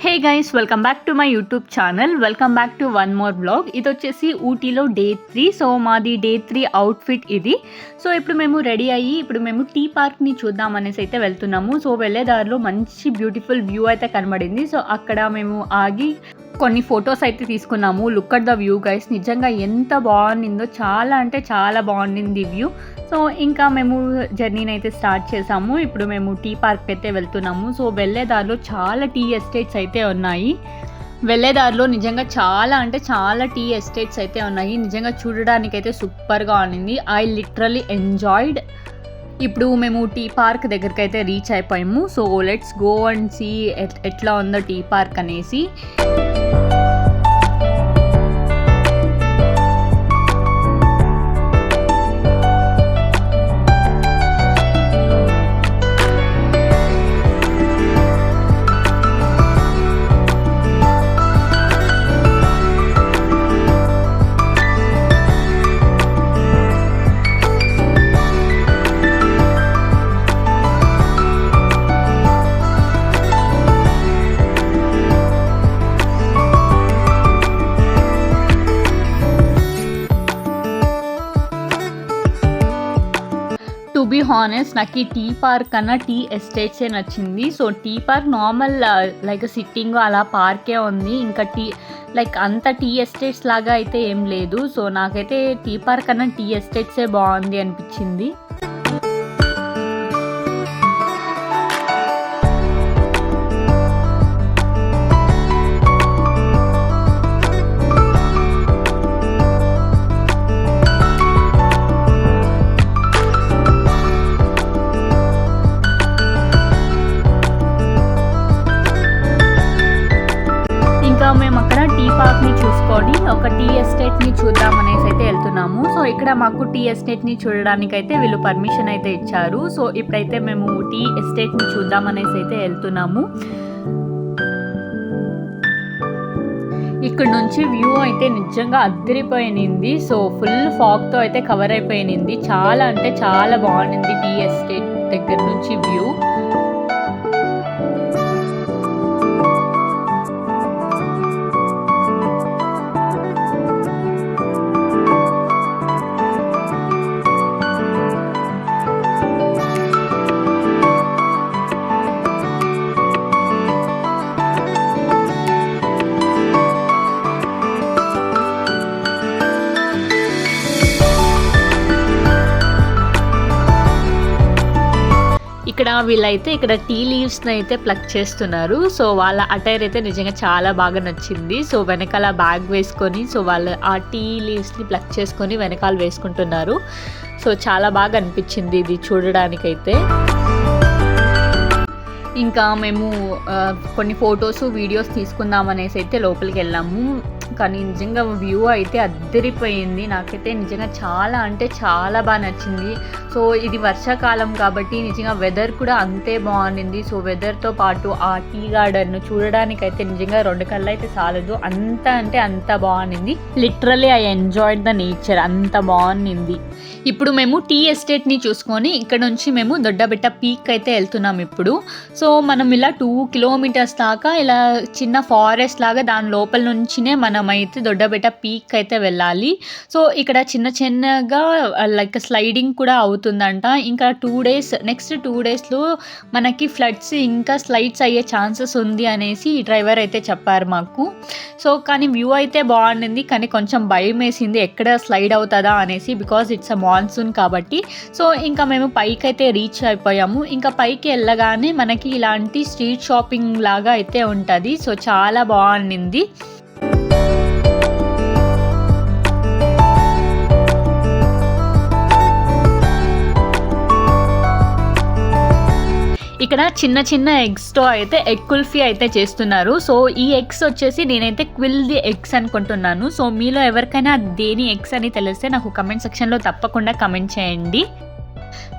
Hey guys, welcome back to my YouTube channel. Welcome back to one more blog. ఇది వచ్చేసి ఊటీలో day 3. So మాది day 3 outfit ఇది. So ఇప్పుడు మేము రెడీ అయ్యి ఇప్పుడు మేము టీ పార్క్ని చూద్దాం అనేసి అయితే వెళ్తున్నాము. సో వెళ్ళే దారిలో మంచి బ్యూటిఫుల్ వ్యూ అయితే కనబడింది. సో అక్కడ మేము ఆగి కొన్ని ఫొటోస్ అయితే తీసుకున్నాము. Look at the view guys, నిజంగా ఎంత బాగుండిందో, చాలా అంటే చాలా బాగుండింది వ్యూ. సో ఇంకా మేము జర్నీని అయితే స్టార్ట్ చేసాము. ఇప్పుడు మేము టీ పార్క్ అయితే వెళ్తున్నాము. సో వెళ్ళే దారిలో చాలా టీ ఎస్టేట్స్ అయితే ఉన్నాయి. వెళ్ళేదారిలో నిజంగా చాలా అంటే చాలా టీ ఎస్టేట్స్ అయితే ఉన్నాయి. నిజంగా చూడడానికైతే సూపర్గా ఉన్నింది. I literally enjoyed. ఇప్పుడు మేము టీ పార్క్ దగ్గరికి అయితే రీచ్ అయిపోయాము. So let's go and see ఎట్లా ఉందో టీ పార్క్ అనేసి. టు బీ హానెస్ట్, నాకు ఈ టీ పార్క్ కన్నా టీ ఎస్టేట్సే నచ్చింది. So tea park normal like sitting అలా పార్కే ఉంది. ఇంకా లైక్ అంత టీ ఎస్టేట్స్ లాగా అయితే ఏం లేదు. సో నాకైతే టీ పార్క్ కన్నా టీ ఎస్టేట్సే బాగుంది అనిపించింది. ఇంకా మేము అక్కడ టీ పార్క్ని చూసుకొని ఒక టీ ఎస్టేట్ని చూద్దాం అనేసి అయితే వెళ్తున్నాము. సో ఇక్కడ మాకు టీ ఎస్టేట్ని చూడడానికి అయితే వీళ్ళు పర్మిషన్ అయితే ఇచ్చారు. సో ఇప్పుడైతే మేము టీ ఎస్టేట్ని చూద్దాం అనేసి అయితే వెళ్తున్నాము. ఇక్కడ నుంచి వ్యూ అయితే నిజంగా అద్దరిపోయినింది. సో ఫుల్ ఫాగ్తో అయితే కవర్ అయిపోయినింది. చాలా అంటే చాలా బాగుండింది టీ ఎస్టేట్ దగ్గర నుంచి వ్యూ. ఇక్కడ వీళ్ళైతే ఇక్కడ టీ లీవ్స్ని అయితే ప్లక్ చేస్తున్నారు. సో వాళ్ళ అటైర్ అయితే నిజంగా చాలా బాగా నచ్చింది. సో వెనకాల బ్యాగ్ వేసుకొని సో వాళ్ళు ఆ టీ లీవ్స్ని ప్లక్ చేసుకొని వెనకాల వేసుకుంటున్నారు. సో చాలా బాగా అనిపించింది ఇది చూడడానికైతే. ఇంకా మేము కొన్ని ఫొటోస్ వీడియోస్ తీసుకుందాం అనేసి అయితే లోపలికి వెళ్ళాము. కానీ నిజంగా వ్యూ అయితే అద్దరిపోయింది. నాకైతే నిజంగా చాలా అంటే చాలా బాగా నచ్చింది. సో ఇది వర్షాకాలం కాబట్టి నిజంగా వెదర్ కూడా అంతే బాగుండింది. సో వెదర్తో పాటు ఆ టీ గార్డెన్ చూడడానికైతే నిజంగా 2 కళ్ళు అయితే చాలదు, అంత అంటే అంత బాగుండింది. Literally I enjoyed the nature, అంత బాగుండింది. ఇప్పుడు మేము టీ ఎస్టేట్ని చూసుకొని ఇక్కడ నుంచి మేము దొడ్డబెట్ట పీక్ అయితే వెళ్తున్నాం ఇప్పుడు. సో మనం ఇలా 2 కిలోమీటర్స్ దాకా ఇలా చిన్న ఫారెస్ట్ లాగా దాని లోపల నుంచినే మనం అయితే దొడ్డబెట్ట పీక్ అయితే వెళ్ళాలి. సో ఇక్కడ చిన్న చిన్నగా లైక్ స్లైడింగ్ కూడా అవుతుందంట. ఇంకా నెక్స్ట్ 2 డేస్లో మనకి ఫ్లడ్స్ ఇంకా స్లైడ్స్ అయ్యే ఛాన్సెస్ ఉంది అనేసి డ్రైవర్ అయితే చెప్పారు మాకు. సో కానీ వ్యూ అయితే బాగుండింది, కానీ కొంచెం భయం వేసింది ఎక్కడ స్లైడ్ అవుతుందా అనేసి, బికాజ్ ఇట్స్ అ మాన్సూన్ కాబట్టి. సో ఇంకా మేము పైకి అయితే రీచ్ అయిపోయాము. ఇంకా పైకి వెళ్ళగానే మనకి ఇలాంటి స్ట్రీట్ షాపింగ్ లాగా అయితే ఉంటుంది. సో చాలా బాగుండింది. ఇక్కడ చిన్న చిన్న ఎగ్స్తో అయితే ఎగ్ కుల్ఫీ అయితే చేస్తున్నారు. సో ఈ ఎగ్స్ వచ్చేసి నేనైతే క్విల్ది ఎగ్స్ అనుకుంటున్నాను. సో మీలో ఎవరికైనా దేని ఎగ్స్ అని తెలిస్తే నాకు కమెంట్ సెక్షన్లో తప్పకుండా కమెంట్ చేయండి.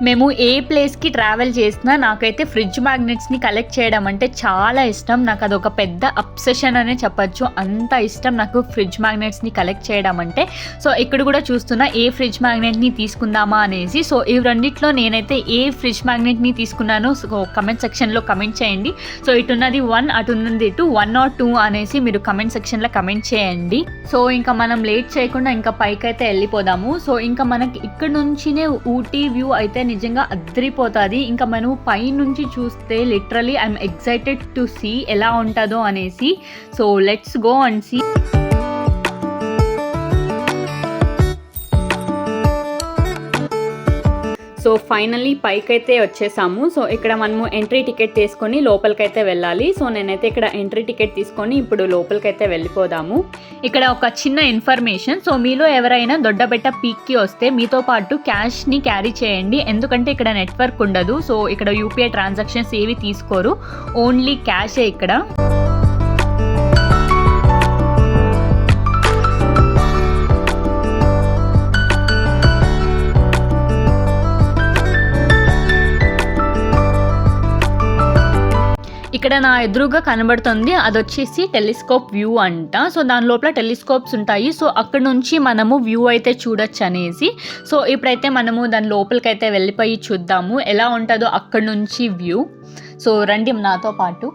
మేము ఏ ప్లేస్‌కి ట్రావెల్ చేసినా నాకైతే ఫ్రిడ్జ్ మ్యాగ్నెట్స్‌ని కలెక్ట్ చేయడం అంటే చాలా ఇష్టం. నాకు అదొక పెద్ద అబ్సెషన్ అనే చెప్పొచ్చు. అంత ఇష్టం నాకు ఫ్రిడ్జ్ మ్యాగ్నెట్స్‌ని కలెక్ట్ చేయడం అంటే. సో ఇక్కడ కూడా చూస్తున్నా ఏ ఫ్రిడ్జ్ మ్యాగ్నెట్‌ని తీసుకుందామా అనేసి. సో ఈ రెండిట్లో నేనైతే ఏ ఫ్రిడ్జ్ మ్యాగ్నెట్‌ని తీసుకున్నానో సో కమెంట్ సెక్షన్‌లో కమెంట్ చేయండి. సో ఇటున్నది 1 అటున్నది 2 1 ఆర్ 2 అనేసి మీరు కమెంట్ సెక్షన్‌లో కమెంట్ చేయండి. సో ఇంకా మనం లేట్ చేయకుండా ఇంకా పైకైతే వెళ్ళిపోదాము. సో ఇంకా మనకి ఇక్కడ నుంచినే ఊటీ వ్యూ అయితే నిజంగా అద్రిపోతుంది. ఇంకా మనం పై నుంచి చూస్తే literally I'm excited to see ఎలా ఉంటుందో అనేసి. So let's go and see. So finally పైకైతే వచ్చేసాము. సో ఇక్కడ మనము ఎంట్రీ టికెట్ తీసుకొని లోపలికైతే వెళ్ళాలి. సో నేనైతే ఇక్కడ ఎంట్రీ టికెట్ తీసుకొని ఇప్పుడు లోపలికైతే వెళ్ళిపోదాము. ఇక్కడ ఒక చిన్న ఇన్ఫర్మేషన్. సో మీలో ఎవరైనా దొడ్డబెట్ట పీక్కి వస్తే మీతో పాటు క్యాష్ని క్యారీ చేయండి. ఎందుకంటే ఇక్కడ నెట్వర్క్ ఉండదు. సో ఇక్కడ యూపీఐ ట్రాన్సాక్షన్స్ ఏవి తీసుకోరు, ఓన్లీ క్యాషే ఇక్కడ. ఇక్కడ నా ఎదురుగా కనబడుతుంది అది వచ్చేసి టెలిస్కోప్ వ్యూ అంట. సో దాని లోపల టెలిస్కోప్స్ ఉంటాయి. సో అక్కడ నుంచి మనము వ్యూ అయితే చూడొచ్చు అనేసి. సో ఇప్పుడైతే మనము దాని లోపలికైతే వెళ్ళిపోయి చూద్దాము ఎలా ఉంటుందో అక్కడ నుంచి వ్యూ. సో రండి నాతో పాటు.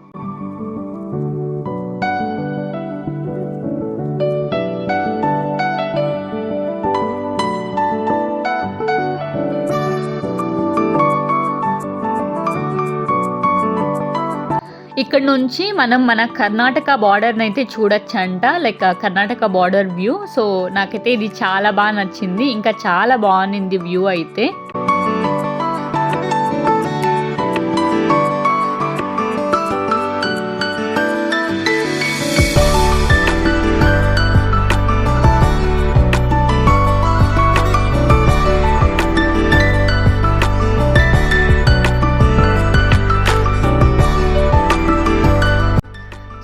ఇక్కడ నుంచి మనం మన కర్ణాటక బార్డర్ని అయితే చూడొచ్చంట, like Karnataka border view. So నాకైతే ఇది చాలా బాగా నచ్చింది. ఇంకా చాలా బాగుంది వ్యూ అయితే.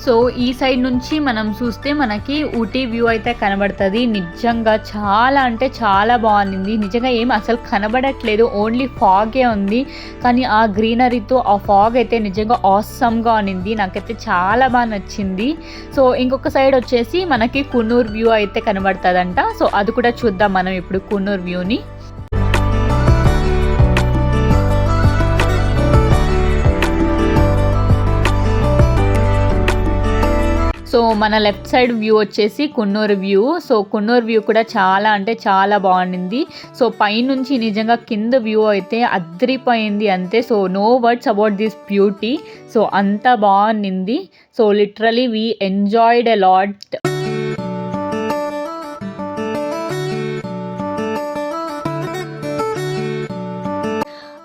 సో ఈ సైడ్ నుంచి మనం చూస్తే మనకి ఊటీ వ్యూ అయితే కనబడుతుంది. నిజంగా చాలా అంటే చాలా బాగుంది. నిజంగా ఏం అసలు కనబడట్లేదు, ఓన్లీ ఫాగే ఉంది. కానీ ఆ గ్రీనరీతో ఆ ఫాగ్ అయితే నిజంగా ఆసమ్గా ఉన్నింది. నాకైతే చాలా బాగా నచ్చింది. సో ఇంకొక సైడ్ వచ్చేసి మనకి కున్నూర్ వ్యూ అయితే కనబడుతుందంట. సో అది కూడా చూద్దాం మనం ఇప్పుడు కున్నూర్ వ్యూని. సో మన లెఫ్ట్ సైడ్ వ్యూ వచ్చేసి Kunnur view. So Kunnur view కూడా చాలా అంటే చాలా బాగుంది. సో పైనుంచి నిజంగా కింద వ్యూ అయితే అద్రిపోయింది అంతే. So no words about this beauty. So అంత బాగుంది. So literally we enjoyed a lot.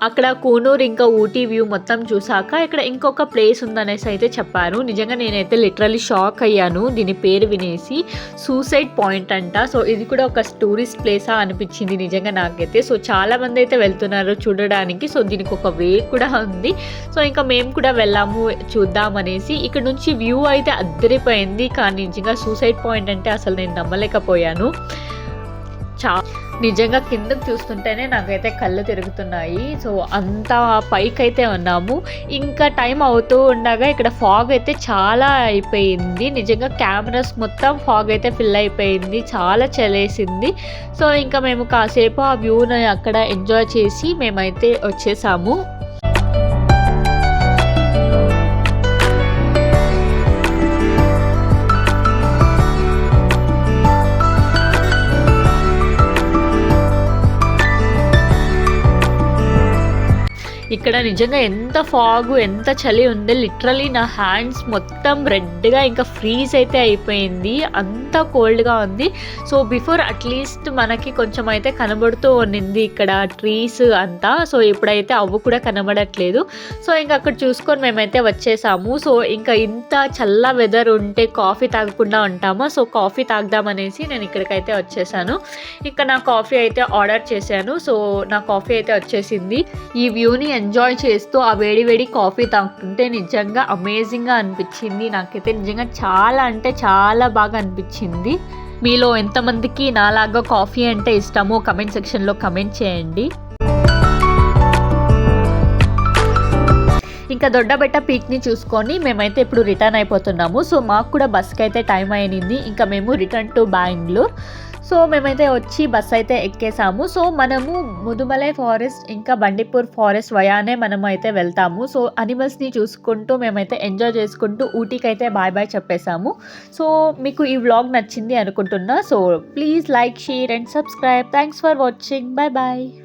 అక్కడ కూనూర్ ఇంకా ఊటీ వ్యూ మొత్తం చూసాక ఇక్కడ ఇంకొక ప్లేస్ ఉందనేసి అయితే చెప్పారు. నిజంగా నేనైతే లిటరలీ షాక్ అయ్యాను దీని పేరు వినేసి. సూసైడ్ పాయింట్ అంట. సో ఇది కూడా ఒక టూరిస్ట్ ప్లేసా అనిపించింది నిజంగా నాకైతే. సో చాలా మంది అయితే వెళ్తున్నారు చూడడానికి. సో దీనికి ఒక వే కూడా ఉంది. సో ఇంకా మేము కూడా వెళ్ళాము చూద్దామనేసి. ఇక్కడ నుంచి వ్యూ అయితే అద్దరిపోయింది. కానీ నిజంగా సూసైడ్ పాయింట్ అంటే అసలు నేను నమ్మలేకపోయాను. నిజంగా కిందకు చూస్తుంటేనే నాకైతే కళ్ళు తిరుగుతున్నాయి. సో అంత పైకైతే ఉన్నాము. ఇంకా టైం అవుతూ ఉండగా ఇక్కడ ఫాగ్ అయితే చాలా అయిపోయింది. నిజంగా కెమెరాస్ మొత్తం ఫాగ్ అయితే ఫిల్ అయిపోయింది. చాలా చలేసింది. సో ఇంకా మేము కాసేపు ఆ వ్యూని అక్కడ ఎంజాయ్ చేసి మేమైతే వచ్చేసాము. ఇక్కడ నిజంగా ఎంత ఫాగు ఎంత చలి ఉంది. లిటరలీ నా హ్యాండ్స్ మొత్తం రెడ్గా ఇంకా ఫ్రీజ్ అయితే అయిపోయింది. అంత కోల్డ్గా ఉంది. సో బిఫోర్ అట్లీస్ట్ మనకి కొంచెం అయితే కనబడుతూ ఉన్నింది ఇక్కడ ట్రీస్ అంతా. సో ఇప్పుడైతే అవ్వు కూడా కనబడట్లేదు. సో ఇంకా అక్కడ చూసుకొని మేమైతే వచ్చేసాము. సో ఇంకా ఇంత చల్ల వెదర్ ఉంటే కాఫీ తాగకుండా ఉంటామా. సో కాఫీ తాగుదామనేసి నేను ఇక్కడికైతే వచ్చేసాను. ఇంకా నా కాఫీ అయితే ఆర్డర్ చేశాను. సో నా కాఫీ అయితే వచ్చేసింది. ఈ వ్యూని ఎంజాయ్ చేస్తూ ఆ వేడి వేడి కాఫీ తాగుతుంటే నిజంగా అమేజింగ్గా అనిపించింది. నాకైతే నిజంగా చాలా అంటే చాలా బాగా అనిపించింది. మీలో ఎంతమందికి నాలాగా కాఫీ అంటే ఇష్టమో కమెంట్ సెక్షన్లో కమెంట్ చేయండి. ఇంకా దొడ్డబెట్ట పీక్ని చూసుకొని మేమైతే ఇప్పుడు రిటర్న్ అయిపోతున్నాము. సో మాకు కూడా బస్కి అయితే టైం అయింది. ఇంకా మేము రిటర్న్ టు బెంగళూరు. సో మేమైతే వచ్చి బస్ అయితే ఎక్కేసాము. సో మనము ముదుమలై ఫారెస్ట్ ఇంకా బండిపూర్ ఫారెస్ట్ వయానే మనము అయితే వెళ్తాము. సో అనిమల్స్ని చూసుకుంటూ మేమైతే ఎంజాయ్ చేసుకుంటూ ఊటీకి అయితే బాయ్ బాయ్ చెప్పేసాము. సో మీకు ఈ వ్లాగ్ నచ్చింది అనుకుంటున్నా. So please like, share and subscribe. Thanks for watching. Bye bye.